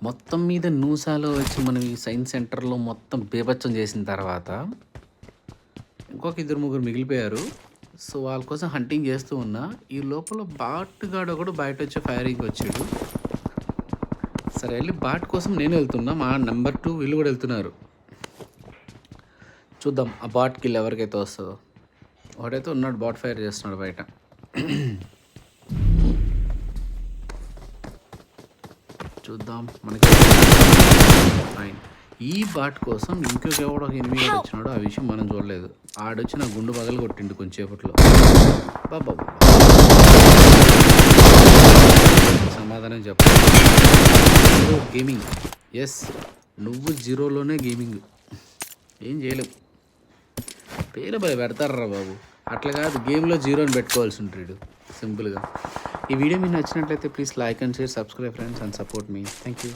మొత్తం మీద నూసాలో వచ్చి మనం ఈ సైన్స్ సెంటర్‌లో మొత్తం బీభత్సం చేసిన తర్వాత, ఇంకొక ఇద్దరు, ముగ్గురు మిగిలిపోయారు. సో, వాళ్ళ కోసం హంటింగ్ చేస్తూ ఉన్నా. ఈ లోపల బాట్ గాడు ఒకడు బయటొచ్చి ఫైరింగ్‌కొచ్చాడు. సరే ఎళ్లి బాట్ కోసం నేను వెళ్తున్నా. మా నంబర్ 2 వీళ్ళు కూడా వెళ్తున్నారు. చూద్దాం ఆ బాట్ కిల్ ఎవరికైతే వస్తదో. ఒకడైతే ఉన్నాడు బాట్ ఫైర్ చేస్తున్నాడు బయట. చూద్దాం మనకి ఫైన్. ఈ బాట్ కోసం ఇంకొక ఎవడో ఒక ఎనిమిది వచ్చినాడు. ఆ విషయం మనం చూడలేదు. ఆడొచ్చి నా గుండు పగలు కొట్టిండు కొంచెంసేపట్లో. బాబా సమాధానం చెప్పాలి. గేమింగ్. ఎస్, నువ్వు జీరోలోనే గేమింగ్. ఏం చేయలేవు. పేరు భలే పెడతారా బాబు. అట్లా కాదు, గేమ్లో జీరోని పెట్టుకోవాల్సి ఉంటాడు సింపుల్గా. ఈ వీడియో మీకు నచ్చినట్లయితే please like and share, subscribe friends and support me. Thank you.